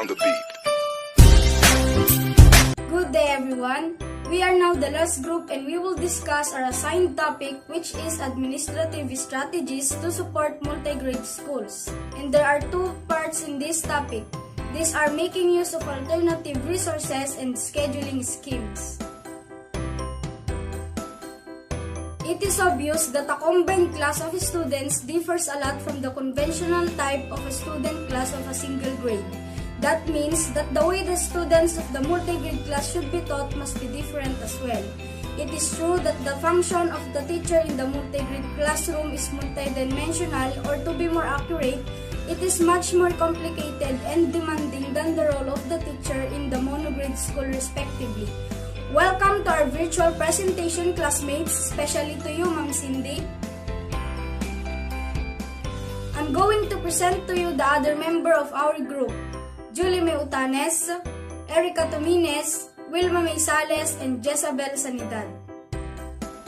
on the beat. Good day everyone. We are now the last group and we will discuss our assigned topic, which is administrative strategies to support multigrade schools. And there are two parts in this topic. These are making use of alternative resources and scheduling schemes. It is obvious that a combined class of students differs a lot from the conventional type of a student class of a single grade. That means that the way the students of the multigrade class should be taught must be different as well. It is true that the function of the teacher in the multigrade classroom is multidimensional, or to be more accurate, it is much more complicated and demanding than the role of the teacher in the monograde school respectively. Welcome to our virtual presentation, classmates, especially to you, Ma'am Cindy. I'm going to present to you the other member of our group, Julie Meutanes, Erica Tomines, Wilma Maysales, and Jezabel Sanidad.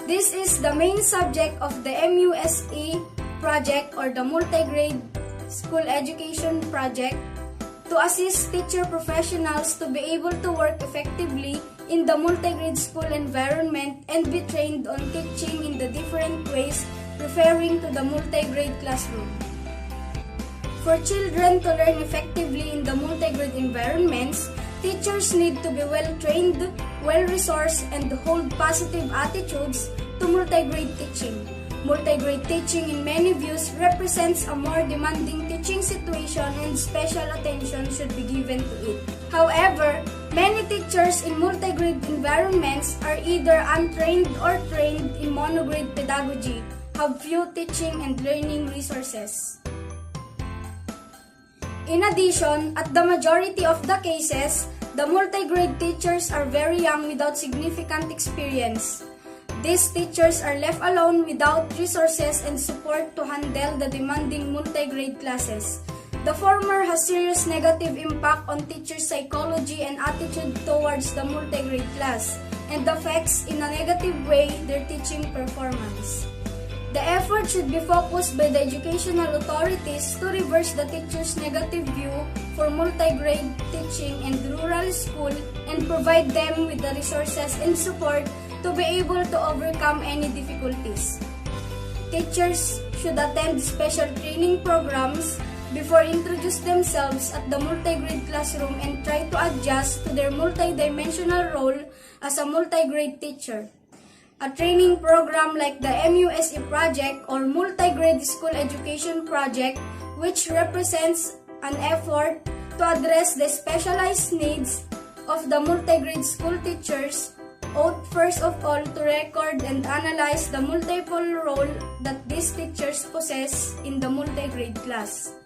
This is the main subject of the MUSE project, or the Multigrade School Education Project, to assist teacher professionals to be able to work effectively in the multigrade school environment and be trained on teaching in the different ways referring to the multigrade classroom. For children to learn effectively in the multigrade environments, teachers need to be well-trained, well-resourced, and hold positive attitudes to multigrade teaching. Multigrade teaching in many views represents a more demanding teaching situation and special attention should be given to it. However, many teachers in multigrade environments are either untrained or trained in monograde pedagogy, have few teaching and learning resources. In addition, at the majority of the cases, the multigrade teachers are very young without significant experience. These teachers are left alone without resources and support to handle the demanding multigrade classes. The former has serious negative impact on teachers' psychology and attitude towards the multigrade class, and affects in a negative way their teaching performance. The effort should be focused by the educational authorities to reverse the teachers' negative view for multigrade teaching in rural school and provide them with the resources and support to be able to overcome any difficulties. Teachers should attend special training programs before introduce themselves at the multigrade classroom and try to adjust to their multidimensional role as a multigrade teacher. A training program like the MUSE project or Multigrade School Education Project, which represents an effort to address the specialized needs of the multigrade school teachers, ought first of all to record and analyze the multiple role that these teachers possess in the multigrade class.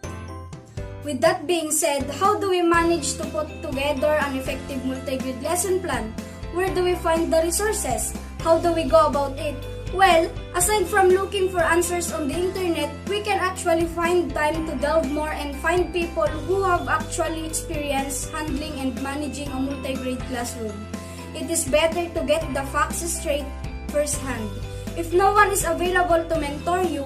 With that being said, how do we manage to put together an effective multigrade lesson plan? Where do we find the resources? How do we go about it? Well, aside from looking for answers on the internet, we can actually find time to delve more and find people who have actually experienced handling and managing a multigrade classroom. It is better to get the facts straight firsthand. If no one is available to mentor you,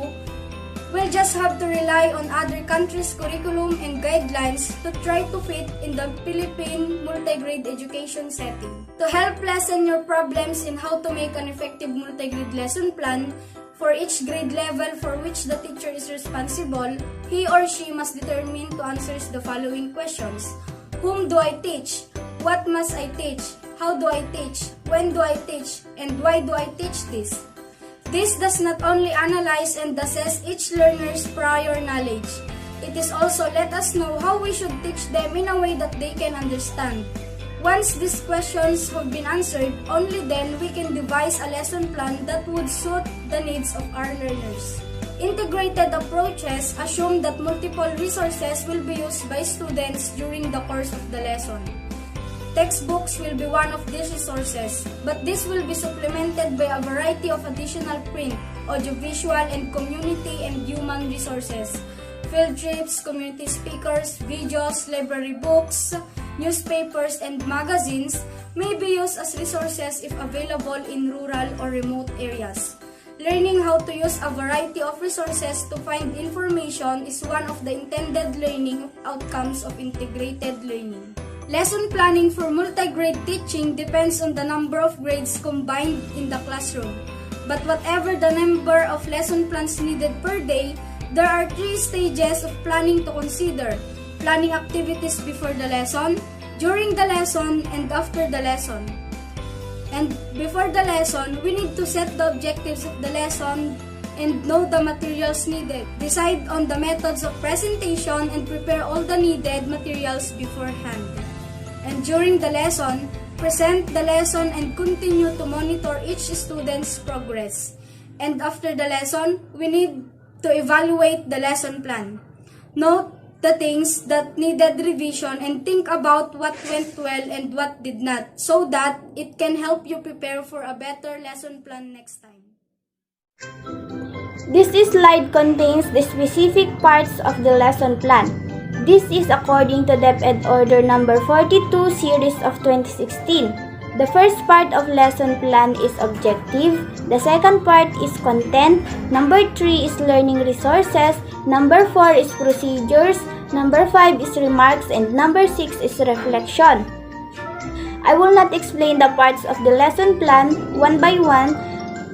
we'll just have to rely on other countries' curriculum and guidelines to try to fit in the Philippine multigrade education setting. To help lessen your problems in how to make an effective multigrade lesson plan for each grade level for which the teacher is responsible, he or she must determine to answer the following questions. Whom do I teach? What must I teach? How do I teach? When do I teach? And why do I teach this? This does not only analyze and assess each learner's prior knowledge. It is also let us know how we should teach them in a way that they can understand. Once these questions have been answered, only then we can devise a lesson plan that would suit the needs of our learners. Integrated approaches assume that multiple resources will be used by students during the course of the lesson. Textbooks will be one of these resources, but this will be supplemented by a variety of additional print, audiovisual, and community and human resources. Field trips, community speakers, videos, library books, newspapers, and magazines may be used as resources if available in rural or remote areas. Learning how to use a variety of resources to find information is one of the intended learning outcomes of integrated learning. Lesson planning for multi-grade teaching depends on the number of grades combined in the classroom. But whatever the number of lesson plans needed per day, there are 3 stages of planning to consider: planning activities before the lesson, during the lesson, and after the lesson. And before the lesson, we need to set the objectives of the lesson and know the materials needed. Decide on the methods of presentation and prepare all the needed materials beforehand. And during the lesson, present the lesson and continue to monitor each student's progress. And after the lesson, we need to evaluate the lesson plan. Note the things that needed revision and think about what went well and what did not, so that it can help you prepare for a better lesson plan next time. This slide contains the specific parts of the lesson plan. This is according to DepEd Order number 42 series of 2016. The first part of lesson plan is objective, the second part is content, number 3 is learning resources, number 4 is procedures, number 5 is remarks, and number 6 is reflection. I will not explain the parts of the lesson plan one by one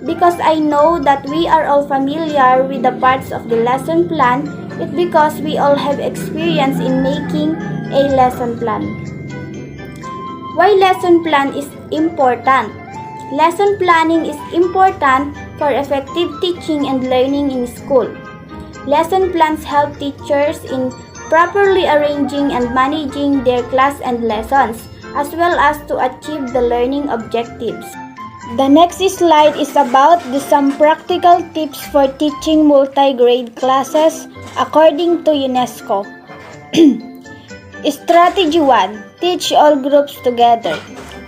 because I know that we are all familiar with the parts of the lesson plan. It's because we all have experience in making a lesson plan. Why lesson plan is important? Lesson planning is important for effective teaching and learning in school. Lesson plans help teachers in properly arranging and managing their class and lessons, as well as to achieve the learning objectives. The next slide is about some practical tips for teaching multi-grade classes according to UNESCO. Strategy 1. Teach all groups together.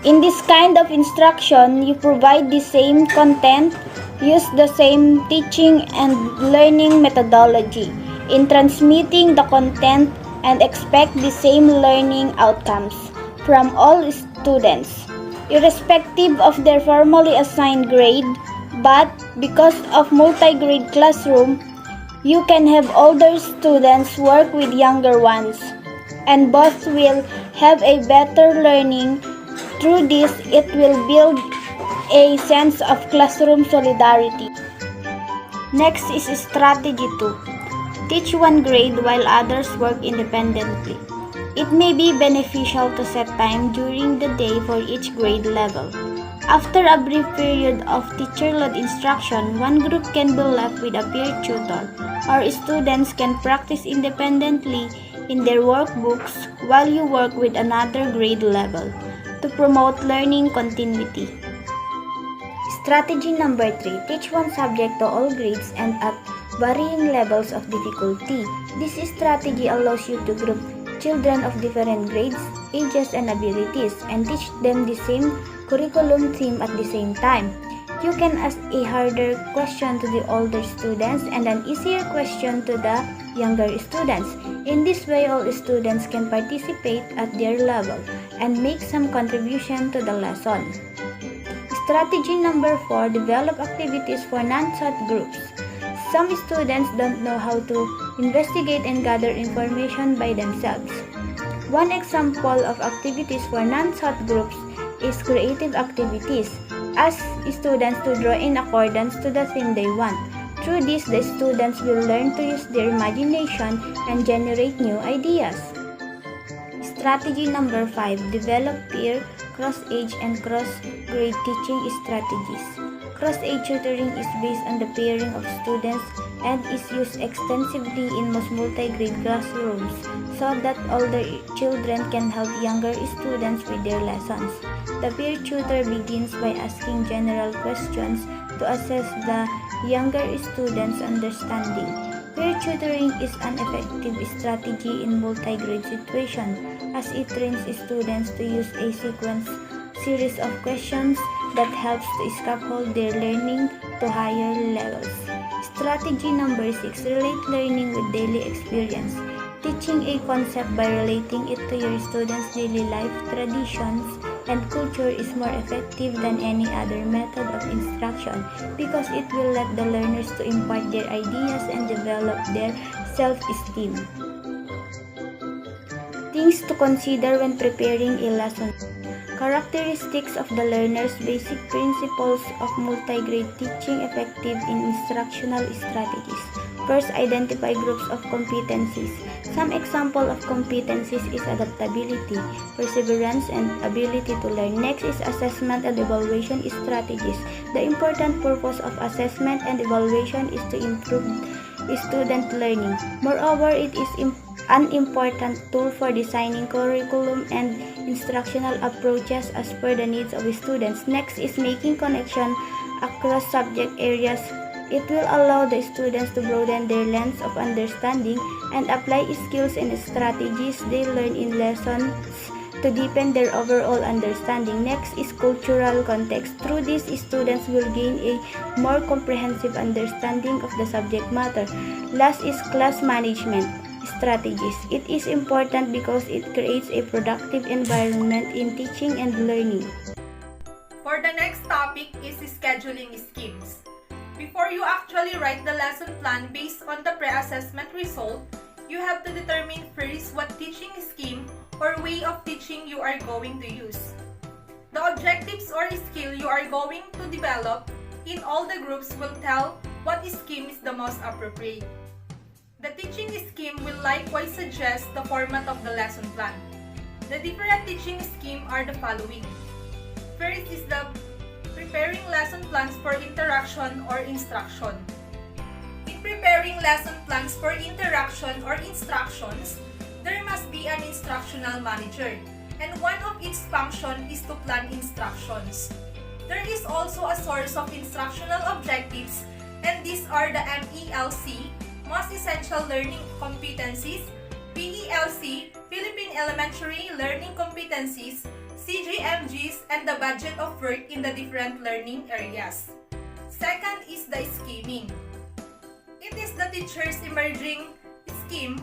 In this kind of instruction, you provide the same content, use the same teaching and learning methodology in transmitting the content, and expect the same learning outcomes from all students, irrespective of their formally assigned grade. But because of multi-grade classroom, you can have older students work with younger ones, and both will have a better learning. Through this, it will build a sense of classroom solidarity. Next is strategy 2. Teach one grade while others work independently. It may be beneficial to set time during the day for each grade level. After a brief period of teacher-led instruction, one group can be left with a peer tutor, or students can practice independently in their workbooks while you work with another grade level to promote learning continuity. Strategy number 3. Teach one subject to all grades and at varying levels of difficulty. This strategy allows you to group children of different grades, ages, and abilities and teach them the same curriculum theme at the same time. You can ask a harder question to the older students and an easier question to the younger students. In this way, all students can participate at their level and make some contribution to the lesson. Strategy number 4. Develop activities for non-taught groups. Some students don't know how to investigate and gather information by themselves. One example of activities for non-taught groups is creative activities. Ask students to draw in accordance to the theme they want. Through this, the students will learn to use their imagination and generate new ideas. Strategy number 5. Develop peer, cross-age, and cross-grade teaching strategies. Cross-age tutoring is based on the pairing of students and is used extensively in most multi-grade classrooms so that older children can help younger students with their lessons. The peer tutor begins by asking general questions to assess the younger students' understanding. Peer tutoring is an effective strategy in multi-grade situations as it trains students to use a series of questions that helps to scaffold their learning to higher levels. Strategy number 6. Relate learning with daily experience. Teaching a concept by relating it to your students' daily life traditions and culture is more effective than any other method of instruction because it will let the learners to impart their ideas and develop their self-esteem. Things to consider when preparing a lesson. Characteristics of the learners, basic principles of multigrade teaching effective in instructional strategies. First, identify groups of competencies. Some example of competencies is adaptability, perseverance, and ability to learn. Next is assessment and evaluation strategies. The important purpose of assessment and evaluation is to improve student learning. Moreover, it is an important tool for designing curriculum and instructional approaches as per the needs of students. Next is making connection across subject areas. It will allow the students to broaden their lens of understanding and apply skills and strategies they learn in lessons to deepen their overall understanding. Next is cultural context. Through this, students will gain a more comprehensive understanding of the subject matter. Last is class management strategies. It is important because it creates a productive environment in teaching and learning. For the next topic is scheduling schemes. Before you actually write the lesson plan based on the pre-assessment result, you have to determine first what teaching scheme or way of teaching you are going to use. The objectives or skill you are going to develop in all the groups will tell what scheme is the most appropriate. The teaching scheme will likewise suggest the format of the lesson plan. The different teaching schemes are the following. First is the preparing lesson plans for interaction or instruction. In preparing lesson plans for interaction or instructions, there must be an instructional manager, and one of its functions is to plan instructions. There is also a source of instructional objectives, and these are the MELC, Most Essential Learning Competencies, PELC, Philippine Elementary Learning Competencies, CGMGs, and the budget of work in the different learning areas. Second is the scheming. It is the teacher's emerging scheme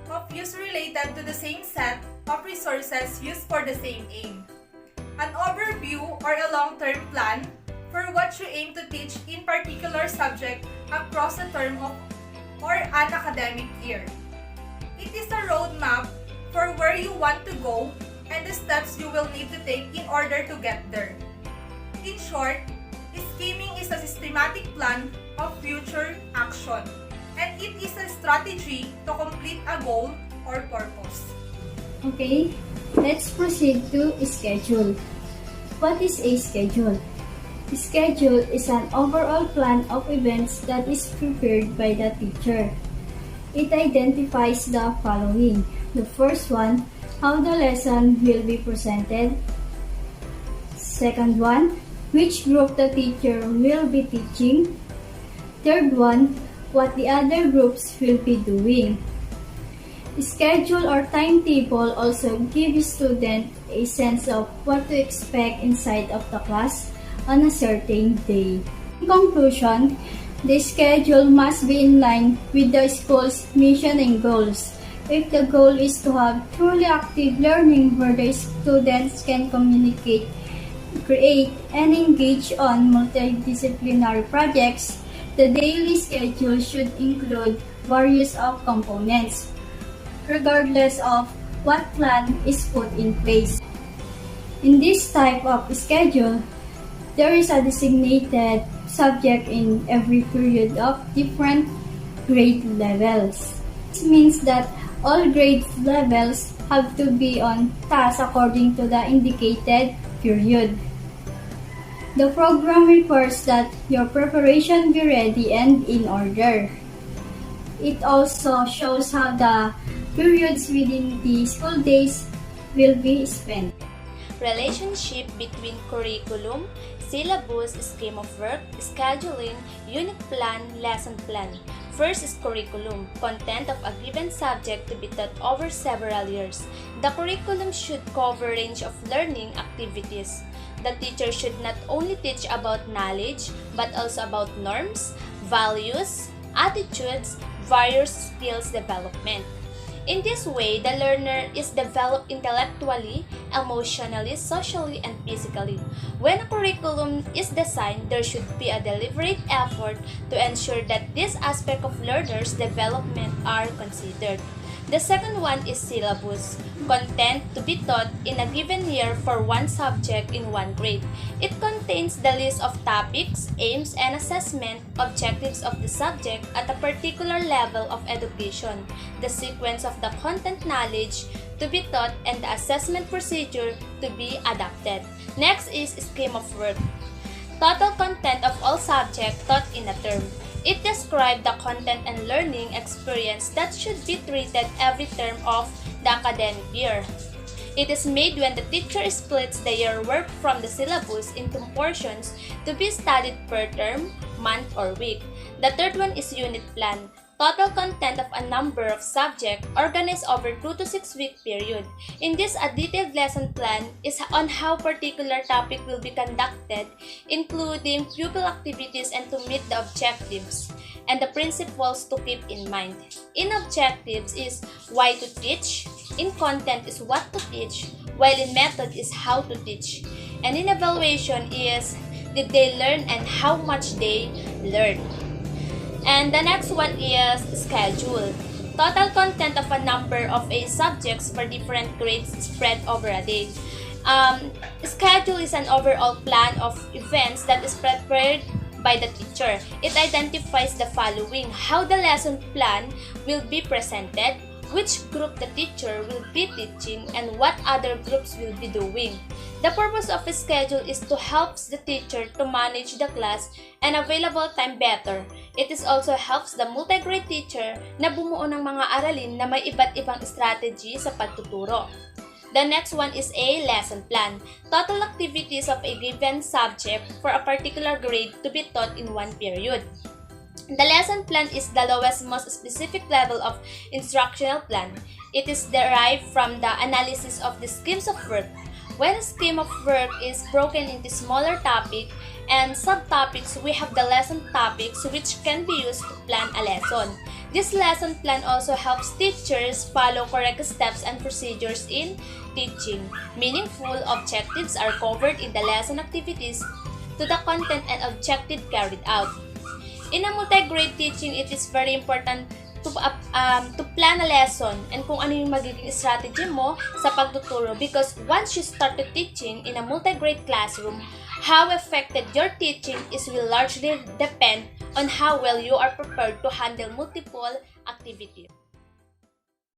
of use related to the same set of resources used for the same aim. An overview or a long-term plan for what you aim to teach in particular subject across a term of or an academic year. It is a roadmap for where you want to go and the steps you will need to take in order to get there. In short, scheming is a systematic plan of future action, and it is a strategy to complete a goal or purpose. Okay, let's proceed to schedule. What is a schedule? Schedule is an overall plan of events that is prepared by the teacher. It identifies the following. The first one, how the lesson will be presented. Second one, which group the teacher will be teaching. Third one, what the other groups will be doing. Schedule or timetable also gives students a sense of what to expect inside of the class on a certain day. In conclusion, the schedule must be in line with the school's mission and goals. If the goal is to have truly active learning where the students can communicate, create, and engage on multidisciplinary projects, the daily schedule should include various of components, regardless of what plan is put in place. In this type of schedule, there is a designated subject in every period of different grade levels. This means that all grade levels have to be on task according to the indicated period. The program requires that your preparation be ready and in order. It also shows how the periods within the school days will be spent. Relationship between curriculum, syllabus, scheme of work, scheduling, unit plan, lesson plan. First is curriculum, content of a given subject to be taught over several years. The curriculum should cover a range of learning activities. The teacher should not only teach about knowledge, but also about norms, values, attitudes, various skills development. In this way, the learner is developed intellectually, emotionally, socially, and physically. When a curriculum is designed, there should be a deliberate effort to ensure that this aspect of learners' development are considered. The second one is syllabus, content to be taught in a given year for one subject in one grade. It contains the list of topics, aims, and assessment objectives of the subject at a particular level of education, the sequence of the content knowledge to be taught, and the assessment procedure to be adopted. Next is scheme of work. Total content of all subjects taught in a term. It describes the content and learning experience that should be treated every term of the academic year. It is made when the teacher splits the year work from the syllabus into portions to be studied per term, month, or week. The third one is unit plan. Total content of a number of subjects organized over 2 to 6 week period. In this, a detailed lesson plan is on how particular topic will be conducted, including pupil activities and to meet the objectives, and the principles to keep in mind. In objectives is why to teach, in content is what to teach, while in method is how to teach, and in evaluation is did they learn and how much they learned. And the next one is schedule. Total content of a number of A subjects for different grades spread over a day. Schedule is an overall plan of events that is prepared by the teacher. It identifies the following: how the lesson plan will be presented, which group the teacher will be teaching, and what other groups will be doing. The purpose of a schedule is to help the teacher to manage the class and available time better. It is also helps the multigrade teacher na bumuo ng mga aralin na may iba't ibang strategy sa pagtuturo. The next one is a lesson plan. Total activities of a given subject for a particular grade to be taught in one period. The lesson plan is the lowest, most specific level of instructional plan. It is derived from the analysis of the schemes of work. When a scheme of work is broken into smaller topics and subtopics, we have the lesson topics which can be used to plan a lesson. This lesson plan also helps teachers follow correct steps and procedures in teaching. Meaningful objectives are covered in the lesson activities to the content and objective carried out. In a multi-grade teaching, it is very important to plan a lesson and kung ano yung magiging strategy mo sa pagtuturo, because once you started teaching in a multi-grade classroom, how effective your teaching is will largely depend on how well you are prepared to handle multiple activities.